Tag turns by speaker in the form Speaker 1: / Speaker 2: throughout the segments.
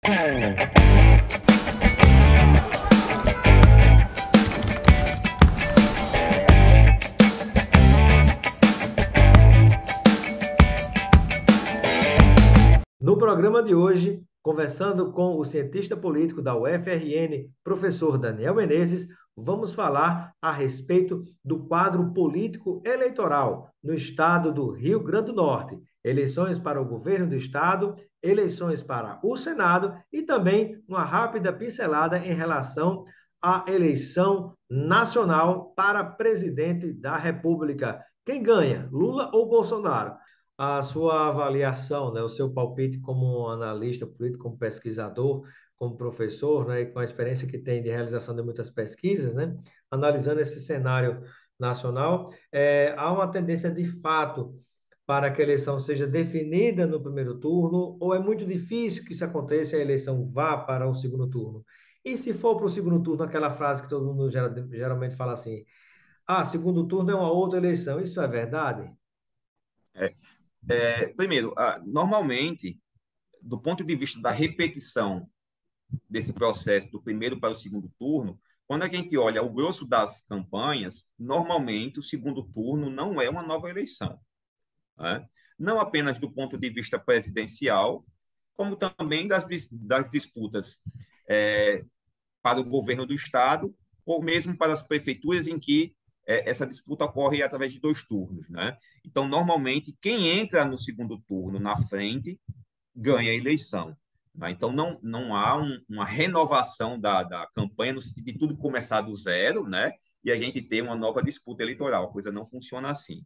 Speaker 1: No programa de hoje, conversando com o cientista político da UFRN, professor Daniel Menezes, vamos falar a respeito do quadro político eleitoral no estado do Rio Grande do Norte. Eleições para o governo do estado, eleições para o Senado e também uma rápida pincelada em relação à eleição nacional para presidente da República. Quem ganha, Lula ou Bolsonaro? A sua avaliação, né, o seu palpite como analista político, como pesquisador, como professor, né, e com a experiência que tem de realização de muitas pesquisas, né, analisando esse cenário nacional, há uma tendência de fato para que a eleição seja definida no primeiro turno, ou é muito difícil que isso aconteça e a eleição vá para o segundo turno? E se for para o segundo turno, aquela frase que todo mundo geralmente fala assim: ah, segundo turno é uma outra eleição, isso é verdade?
Speaker 2: É, Primeiro, normalmente, do ponto de vista da repetição desse processo do primeiro para o segundo turno, quando a gente olha o grosso das campanhas, normalmente o segundo turno não é uma nova eleição, né? Não apenas do ponto de vista presidencial, como também das disputas é, para o governo do Estado, ou mesmo para as prefeituras em que essa disputa ocorre através de dois turnos, né? Então, normalmente, quem entra no segundo turno na frente ganha a eleição, né? Então, não há uma renovação da campanha no sentido de tudo começar do zero, né? E a gente ter uma nova disputa eleitoral. A coisa não funciona assim.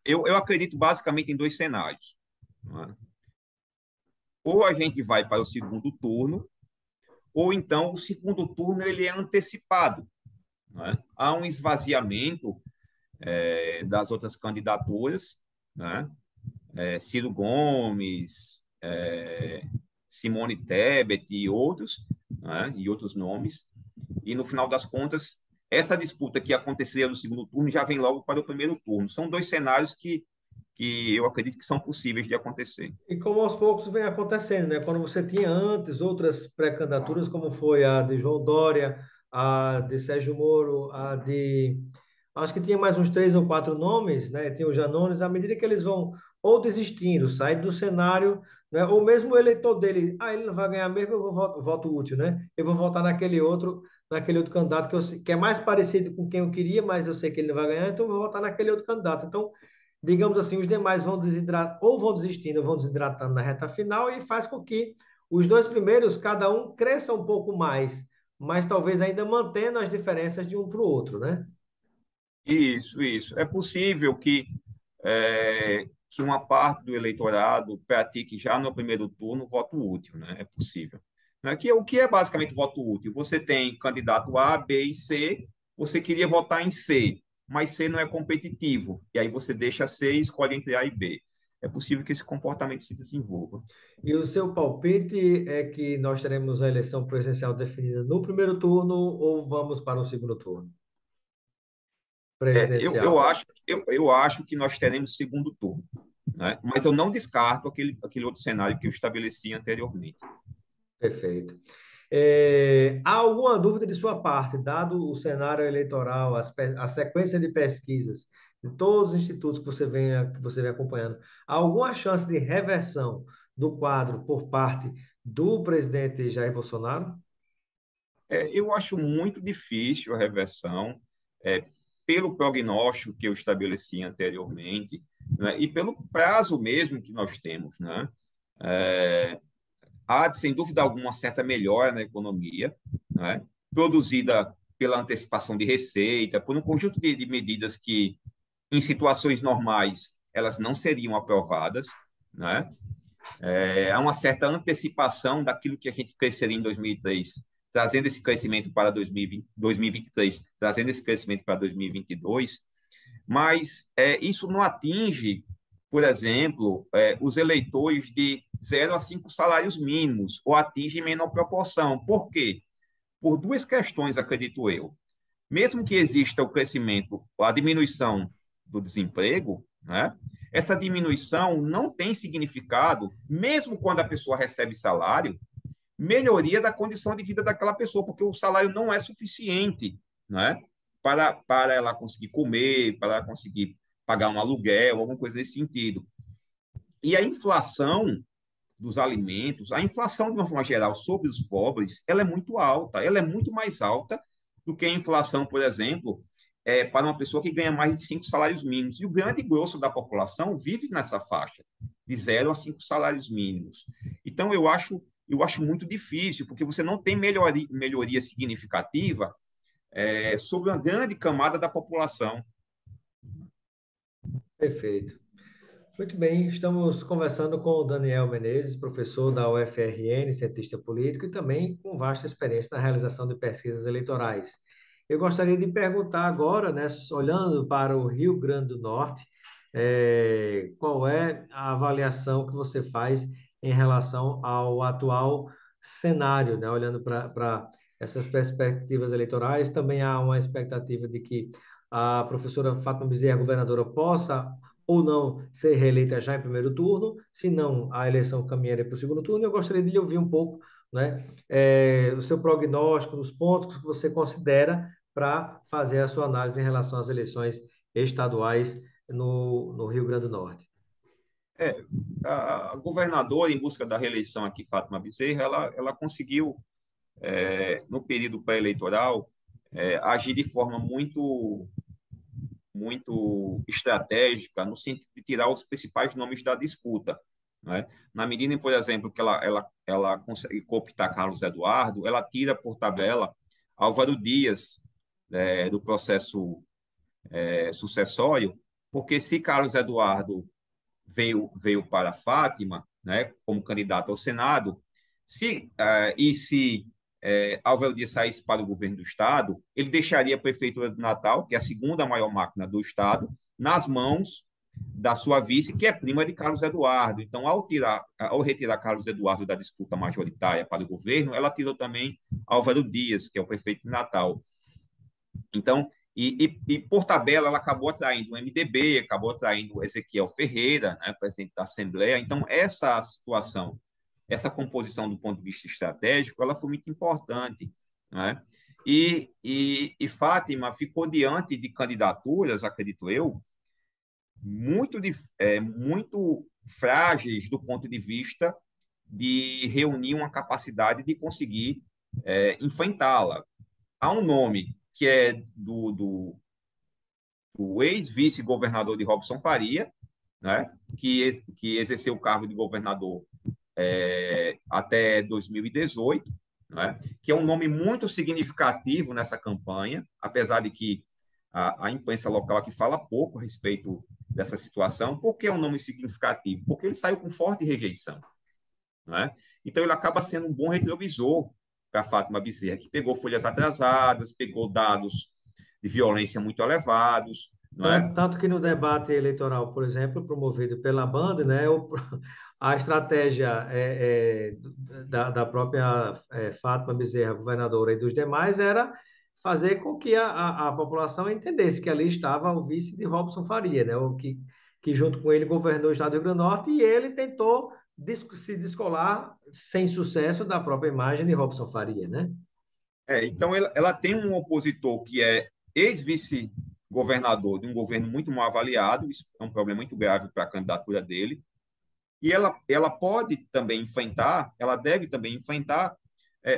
Speaker 2: Eu acredito basicamente em dois cenários, né? Ou a gente vai para o segundo turno, ou então o segundo turno ele é antecipado, né? Há um esvaziamento das outras candidaturas, né? Ciro Gomes, Simone Tebet e outros, né? E outros nomes. E no final das contas, essa disputa que aconteceria no segundo turno já vem logo para o primeiro turno. São dois cenários que eu acredito que são possíveis de acontecer.
Speaker 1: E como aos poucos vem acontecendo, né? Quando você tinha antes outras pré-candidaturas, como foi a de João Dória, a de Sérgio Moro, a de... Acho que tinha mais uns três ou quatro nomes, né? Tinha o Janones, à medida que eles vão ou desistindo, saindo do cenário, né? Ou mesmo o eleitor dele, ah, ele não vai ganhar mesmo, eu vou voto útil, né? Eu vou votar naquele outro candidato que é mais parecido com quem eu queria, mas eu sei que ele não vai ganhar, então eu vou votar naquele outro candidato. Então, digamos assim, os demais vão desidratar, ou vão desistindo, ou vão desidratando na reta final e faz com que os dois primeiros, cada um cresça um pouco mais, mas talvez ainda mantendo as diferenças de um para o outro, né?
Speaker 2: Isso, isso. É possível que uma parte do eleitorado pratique já no primeiro turno voto útil, né? É possível. Né? O que é basicamente voto útil? Você tem candidato A, B e C, você queria votar em C, mas C não é competitivo, e aí você deixa C e escolhe entre A e B. É possível que esse comportamento se desenvolva.
Speaker 1: E o seu palpite é que nós teremos a eleição presidencial definida no primeiro turno ou vamos para o segundo turno presidencial?
Speaker 2: Eu acho que nós teremos segundo turno, né? Mas eu não descarto aquele outro cenário que eu estabeleci anteriormente.
Speaker 1: Perfeito. Há alguma dúvida de sua parte, dado o cenário eleitoral, a sequência de pesquisas de todos os institutos que você vem acompanhando, há alguma chance de reversão do quadro por parte do presidente Jair Bolsonaro?
Speaker 2: Eu acho muito difícil a reversão, é, pelo prognóstico que eu estabeleci anteriormente, né, e pelo prazo mesmo que nós temos, né? É, Há, sem dúvida alguma, certa melhora na economia, né, produzida pela antecipação de receita, por um conjunto de medidas que, em situações normais, elas não seriam aprovadas, né? Há uma certa antecipação daquilo que a gente cresceria em 2003, trazendo esse crescimento para 2023, trazendo esse crescimento para 2022, mas isso não atinge, por exemplo, os eleitores de 0 a 5 salários mínimos, ou atinge em menor proporção. Por quê? Por duas questões, acredito eu. Mesmo que exista o crescimento, a diminuição do desemprego, né? Essa diminuição não tem significado, mesmo quando a pessoa recebe salário, melhoria da condição de vida daquela pessoa, porque o salário não é suficiente, né? Para ela conseguir comer, para ela conseguir pagar um aluguel, alguma coisa desse sentido. E a inflação dos alimentos, a inflação, de uma forma geral, sobre os pobres, ela é muito alta, ela é muito mais alta do que a inflação, por exemplo, para uma pessoa que ganha mais de 5 salários mínimos. E o grande grosso da população vive nessa faixa, de 0 a 5 salários mínimos. Então, eu acho muito difícil, porque você não tem melhoria significativa sobre uma grande camada da população.
Speaker 1: Perfeito. Muito bem, estamos conversando com o Daniel Menezes, professor da UFRN, cientista político e também com vasta experiência na realização de pesquisas eleitorais. Eu gostaria de perguntar agora, né, olhando para o Rio Grande do Norte, qual é a avaliação que você faz em relação ao atual cenário, né, olhando para essas perspectivas eleitorais. Também há uma expectativa de que a professora Fátima Bezerra, governadora, possa ou não ser reeleita já em primeiro turno, se não, a eleição caminharia para o segundo turno. Eu gostaria de lhe ouvir um pouco, né, o seu prognóstico, os pontos que você considera para fazer a sua análise em relação às eleições estaduais no Rio Grande do Norte.
Speaker 2: É, a governadora, em busca da reeleição aqui, Fátima Bezerra, ela conseguiu, no período pré-eleitoral, agir de forma muito estratégica no sentido de tirar os principais nomes da disputa, né? Na medida em, por exemplo, que ela consegue cooptar Carlos Eduardo, ela tira por tabela Álvaro Dias, do processo sucessório, porque se Carlos Eduardo veio para Fátima, né, como candidato ao Senado, se Álvaro Dias saísse para o governo do Estado, ele deixaria a Prefeitura de Natal, que é a segunda maior máquina do Estado, nas mãos da sua vice, que é prima de Carlos Eduardo. Então, ao retirar Carlos Eduardo da disputa majoritária para o governo, ela tirou também Álvaro Dias, que é o prefeito de Natal. Então, por tabela, ela acabou atraindo o MDB, acabou atraindo o Ezequiel Ferreira, né, presidente da Assembleia. Então, essa situação, essa composição do ponto de vista estratégico, ela foi muito importante, né? E Fátima ficou diante de candidaturas, acredito eu, muito frágeis do ponto de vista de reunir uma capacidade de conseguir enfrentá-la. Há um nome que é do ex-vice-governador de Robson Faria, né, que exerceu o cargo de governador até 2018, né, que é um nome muito significativo nessa campanha, apesar de que a imprensa local aqui fala pouco a respeito dessa situação. Por que é um nome significativo? Porque ele saiu com forte rejeição, né? Então, ele acaba sendo um bom retrovisor para a Fátima Bezerra, que pegou folhas atrasadas, pegou dados de violência muito elevados, não é?
Speaker 1: Tanto que no debate eleitoral, por exemplo, promovido pela Band, né, a estratégia da própria Fátima Bezerra, governadora, e dos demais era fazer com que a população entendesse que ali estava o vice de Robson Faria, né, que junto com ele governou o estado do Rio Grande do Norte, e ele tentou se descolar sem sucesso da própria imagem de Robson Faria, né?
Speaker 2: Então, ela tem um opositor que é ex-vice-governador de um governo muito mal avaliado, isso é um problema muito grave para a candidatura dele, e ela pode também enfrentar, ela deve também enfrentar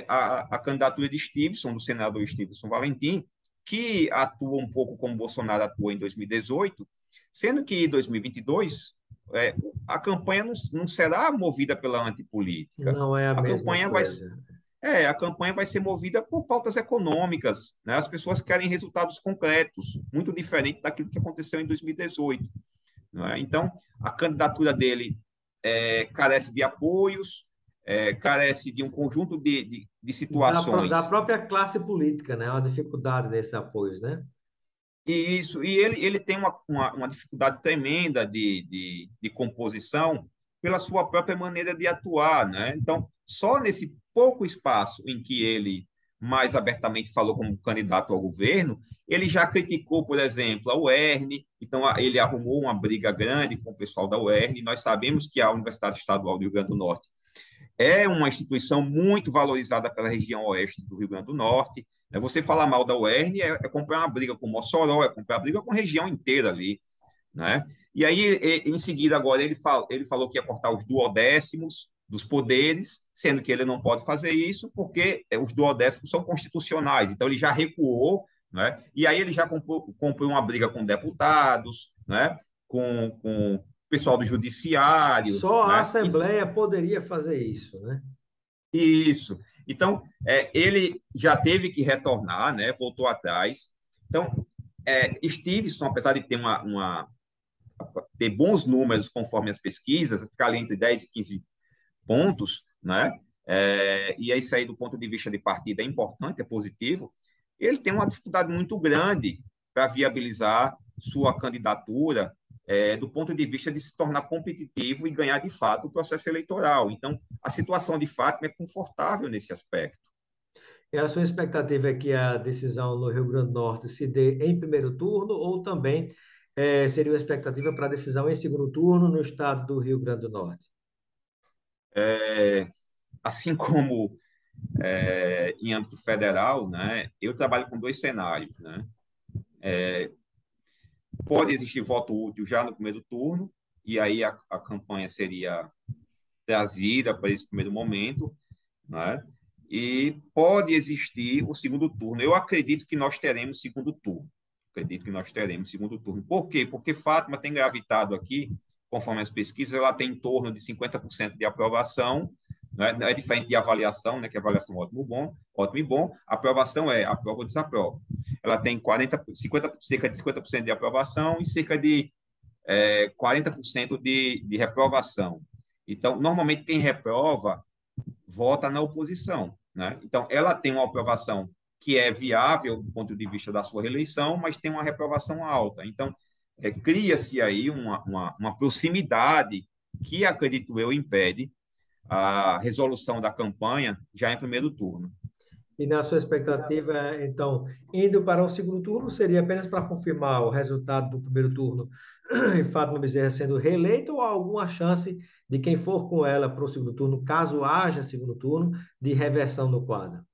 Speaker 2: a candidatura de Stevenson, do senador Stevenson Valentim, que atua um pouco como Bolsonaro atuou em 2018, sendo que em 2022 a campanha não será movida pela antipolítica.
Speaker 1: Não é a
Speaker 2: A
Speaker 1: mesma
Speaker 2: campanha vai,
Speaker 1: coisa.
Speaker 2: a campanha vai ser movida por pautas econômicas, né? As pessoas querem resultados concretos, muito diferente daquilo que aconteceu em 2018. Não é? Então, a candidatura dele carece de apoios, carece de um conjunto de
Speaker 1: Da
Speaker 2: situações.
Speaker 1: própria classe política, né? Uma dificuldade nesses apoios, né?
Speaker 2: E ele tem uma dificuldade tremenda de composição pela sua própria maneira de atuar, né? Então, só nesse pouco espaço em que ele mais abertamente falou como candidato ao governo, ele já criticou, por exemplo, a UERN, então ele arrumou uma briga grande com o pessoal da UERN. Nós sabemos que a Universidade Estadual do Rio Grande do Norte é uma instituição muito valorizada pela região oeste do Rio Grande do Norte. Você falar mal da UERN é comprar uma briga com Mossoró, é comprar uma briga com a região inteira ali, né? E aí, em seguida, agora, ele falou que ia cortar os duodécimos dos poderes, sendo que ele não pode fazer isso porque os duodécimos são constitucionais, então ele já recuou, né? E aí ele já comprou uma briga com deputados, né? Com o pessoal do judiciário,
Speaker 1: Só a
Speaker 2: né?
Speaker 1: Assembleia poderia fazer isso, né?
Speaker 2: Isso. Então, ele já teve que retornar, né? Voltou atrás. Então, Stevenson, apesar de ter bons números conforme as pesquisas, ficar ali entre 10 e 15 pontos, né? E é isso aí, do ponto de vista de partida, é importante, é positivo. Ele tem uma dificuldade muito grande para viabilizar sua candidatura do ponto de vista de se tornar competitivo e ganhar, de fato, o processo eleitoral. Então, a situação de Fátima é confortável nesse aspecto.
Speaker 1: E a sua expectativa é que a decisão no Rio Grande do Norte se dê em primeiro turno ou também seria uma expectativa para a decisão em segundo turno no estado do Rio Grande do Norte?
Speaker 2: É, assim como em âmbito federal, né, eu trabalho com dois cenários, né? Pode existir voto útil já no primeiro turno, e aí a campanha seria trazida para esse primeiro momento, né? E pode existir o segundo turno. Eu acredito que nós teremos segundo turno. Acredito que nós teremos segundo turno. Por quê? Porque Fátima tem gravitado aqui, conforme as pesquisas, ela tem em torno de 50% de aprovação, né? É diferente de avaliação, né? Que avaliação é ótimo e bom. A aprovação é aprova ou desaprova. Ela tem 50, cerca de 50% de aprovação e cerca de 40% de reprovação. Então, normalmente, quem reprova vota na oposição, né? Então, ela tem uma aprovação que é viável do ponto de vista da sua reeleição, mas tem uma reprovação alta. Então, cria-se aí uma proximidade que, acredito eu, impede a resolução da campanha já em primeiro turno.
Speaker 1: E na sua expectativa, então, indo para o segundo turno, seria apenas para confirmar o resultado do primeiro turno e Fátima Bezerra sendo reeleita ou há alguma chance de quem for com ela para o segundo turno, caso haja segundo turno, de reversão no quadro?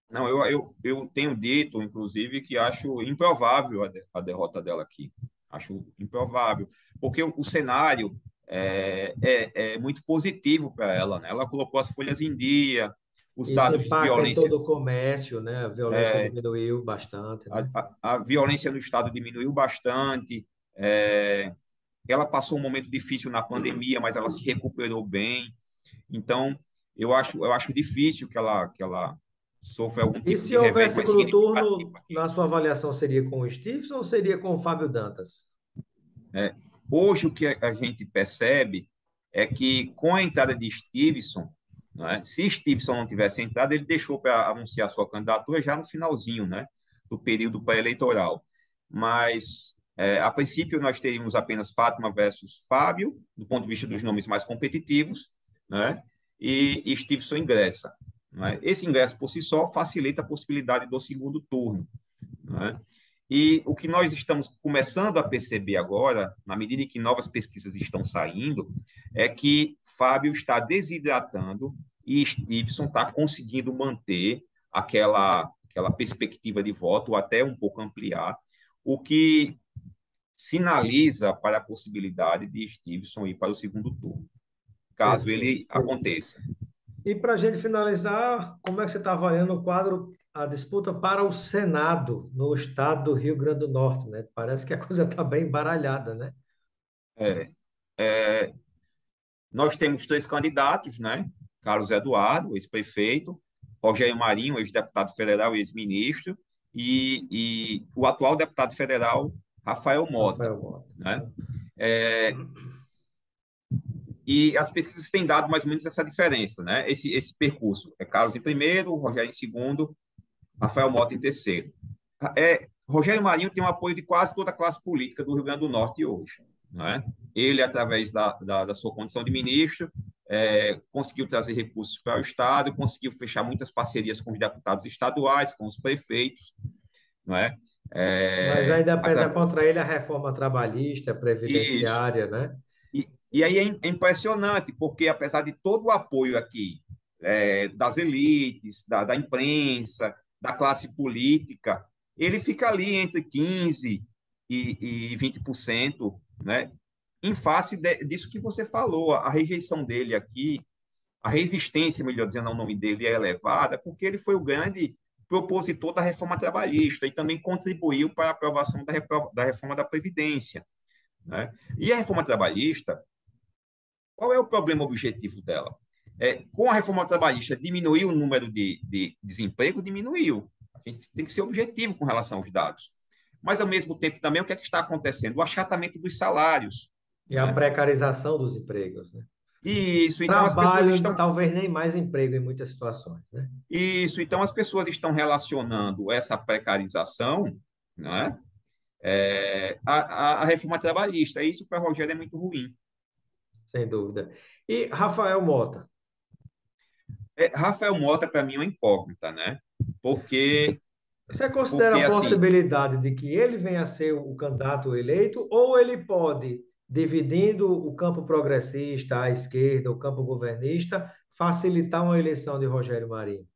Speaker 2: Não, eu tenho dito, inclusive, que acho improvável a derrota dela aqui. Acho improvável, porque o cenário é muito positivo para ela, né? Ela colocou as folhas em dia, os
Speaker 1: Isso
Speaker 2: dados de
Speaker 1: impacta em
Speaker 2: violência,
Speaker 1: todo o comércio, né? A violência
Speaker 2: é,
Speaker 1: diminuiu bastante, né?
Speaker 2: a violência no estado diminuiu bastante. Ela passou um momento difícil na pandemia, mas ela se recuperou bem. Então, eu acho difícil que ela sofra algum
Speaker 1: E
Speaker 2: tipo
Speaker 1: se
Speaker 2: de
Speaker 1: houver
Speaker 2: revés mais
Speaker 1: segundo
Speaker 2: significativo.
Speaker 1: turno, na sua avaliação, seria com o Stevenson ou seria com o Fábio Dantas?
Speaker 2: É, hoje, o que a gente percebe é que, com a entrada de Stevenson, né, se Stevenson não tivesse entrado, ele deixou para anunciar sua candidatura já no finalzinho, né, do período pré-eleitoral. Mas, a princípio, nós teríamos apenas Fátima versus Fábio, do ponto de vista dos nomes mais competitivos, né, e Stevenson ingressa. Né? Esse ingresso, por si só, facilita a possibilidade do segundo turno. Né? E o que nós estamos começando a perceber agora, na medida em que novas pesquisas estão saindo, é que Fábio está desidratando e Stevenson está conseguindo manter aquela perspectiva de voto, ou até um pouco ampliar, o que sinaliza para a possibilidade de Stevenson ir para o segundo turno, caso
Speaker 1: Perfeito.
Speaker 2: ele aconteça.
Speaker 1: E para a gente finalizar, como é que você está avaliando o quadro, a disputa para o Senado no estado do Rio Grande do Norte, né? Parece que a coisa está bem embaralhada, né?
Speaker 2: É, é, Nós temos três candidatos, né? Carlos Eduardo, ex-prefeito, Rogério Marinho, ex-deputado federal e ex-ministro, e o atual deputado federal, Rafael Mota,
Speaker 1: Rafael Mota.
Speaker 2: né? É, e as pesquisas têm dado mais ou menos essa diferença, né? Esse percurso é Carlos em primeiro, Rogério em segundo, Rafael Mota em terceiro. Rogério Marinho tem o apoio de quase toda a classe política do Rio Grande do Norte hoje, né? Ele, através da sua condição de ministro, conseguiu trazer recursos para o Estado, conseguiu fechar muitas parcerias com os deputados estaduais, com os prefeitos, não é?
Speaker 1: Mas ainda pesa
Speaker 2: Atra...
Speaker 1: contra ele a reforma trabalhista,
Speaker 2: Isso.
Speaker 1: previdenciária, né?
Speaker 2: E aí é impressionante, porque apesar de todo o apoio aqui das elites, da imprensa, da classe política, ele fica ali entre 15% e 20%, né? Em face disso que você falou, a rejeição dele aqui, a resistência, melhor dizendo, ao nome dele é elevada, porque ele foi o grande propositor da reforma trabalhista e também contribuiu para a aprovação da reforma da Previdência, né? E a reforma trabalhista, qual é o problema objetivo dela? Com a reforma trabalhista, diminuiu o número de desemprego? Diminuiu. A gente tem que ser objetivo com relação aos dados. Mas, ao mesmo tempo, também, o que é que está acontecendo? O achatamento dos salários.
Speaker 1: E a
Speaker 2: Né?
Speaker 1: precarização dos empregos, né?
Speaker 2: Isso, então as pessoas
Speaker 1: Trabalho,
Speaker 2: estão.
Speaker 1: talvez nem mais emprego em muitas situações, né?
Speaker 2: Isso, então as pessoas estão relacionando essa precarização, né? A reforma trabalhista. Isso para o Rogério é muito ruim.
Speaker 1: Sem dúvida. E Rafael Mota?
Speaker 2: Rafael Mota, para mim, é uma incógnita, né? Porque,
Speaker 1: Você considera
Speaker 2: porque
Speaker 1: a
Speaker 2: assim,
Speaker 1: possibilidade de que ele venha a ser o candidato eleito, ou ele pode, dividindo o campo progressista à esquerda, o campo governista, facilitar uma eleição de Rogério Marinho?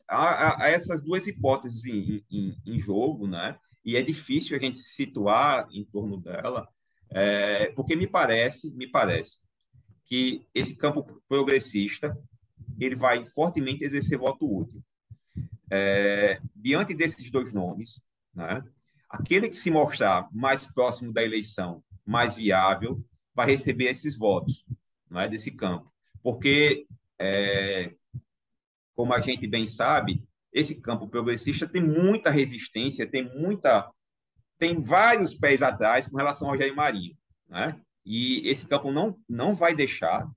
Speaker 2: há essas duas hipóteses em jogo, né? E é difícil a gente se situar em torno dela, porque me parece que esse campo progressista ele vai fortemente exercer voto útil. Diante desses dois nomes, né? Aquele que se mostrar mais próximo da eleição, mais viável, vai receber esses votos, não é, desse campo, porque como a gente bem sabe, esse campo progressista tem muita resistência, tem vários pés atrás com relação ao Jair Marinho, né? E esse campo não vai deixar,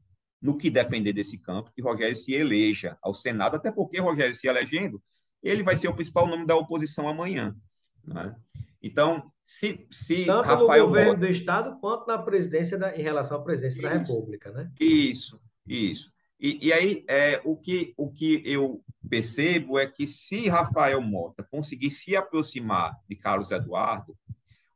Speaker 2: no que depender desse campo, que Rogério se eleja ao Senado, até porque Rogério se elegendo, ele vai ser o principal nome da oposição amanhã, né? Então, se
Speaker 1: Tanto no
Speaker 2: Rafael
Speaker 1: governo
Speaker 2: Mota...
Speaker 1: do Estado, quanto na presidência em relação à presidência da
Speaker 2: Isso,
Speaker 1: República, né?
Speaker 2: isso. E aí, o que eu percebo é que se Rafael Mota conseguir se aproximar de Carlos Eduardo,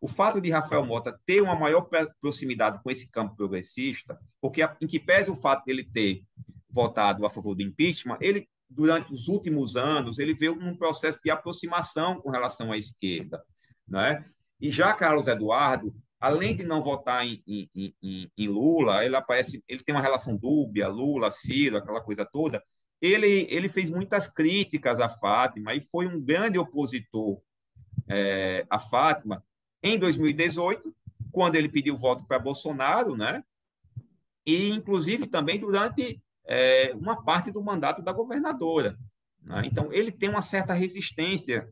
Speaker 2: o fato de Rafael Mota ter uma maior proximidade com esse campo progressista, porque em que pese o fato dele ter votado a favor do impeachment, ele, durante os últimos anos, ele veio num processo de aproximação com relação à esquerda, né? E já Carlos Eduardo, além de não votar em Lula, ele tem uma relação dúbia, Lula, Ciro, aquela coisa toda. Ele fez muitas críticas à Fátima e foi um grande opositor à Fátima em 2018, quando ele pediu voto para Bolsonaro, né? E, inclusive, também durante uma parte do mandato da governadora, né? Então, ele tem uma certa resistência,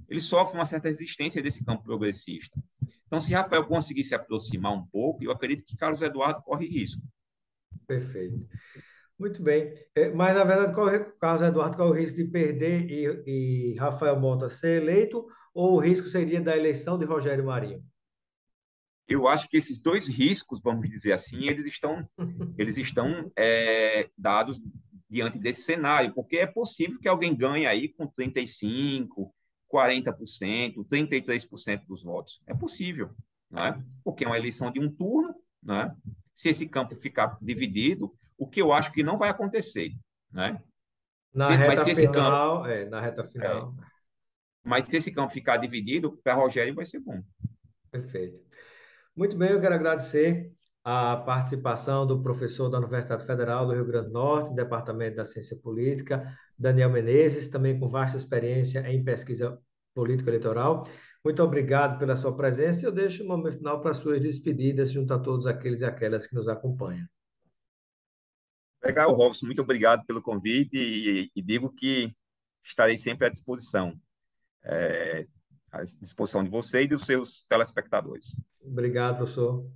Speaker 2: ele sofre uma certa resistência desse campo progressista. Então, se Rafael conseguir se aproximar um pouco, eu acredito que Carlos Eduardo corre risco.
Speaker 1: Perfeito. Muito bem. Mas, na verdade, Carlos Eduardo, qual é o risco de perder e Rafael Mota ser eleito, ou o risco seria da eleição de Rogério Marinho?
Speaker 2: Eu acho que esses dois riscos, vamos dizer assim, eles estão dados diante desse cenário, porque é possível que alguém ganhe aí com 35%, 40%, 33% dos votos. É possível, né? Porque é uma eleição de um turno, né? Se esse campo ficar dividido, o que eu acho que não vai acontecer, né?
Speaker 1: Na
Speaker 2: Mas
Speaker 1: reta
Speaker 2: se esse campo,
Speaker 1: final, na reta
Speaker 2: é,
Speaker 1: final.
Speaker 2: mas se esse campo ficar dividido, para Rogério vai ser bom.
Speaker 1: Perfeito. Muito bem, eu quero agradecer a participação do professor da Universidade Federal do Rio Grande do Norte, Departamento da Ciência Política, Daniel Menezes, também com vasta experiência em pesquisa político-eleitoral. Muito obrigado pela sua presença e eu deixo o momento final para suas despedidas junto a todos aqueles e aquelas que nos acompanham.
Speaker 2: Legal, Robson, muito obrigado pelo convite e digo que estarei sempre à disposição, à disposição de você e dos seus telespectadores.
Speaker 1: Obrigado, professor.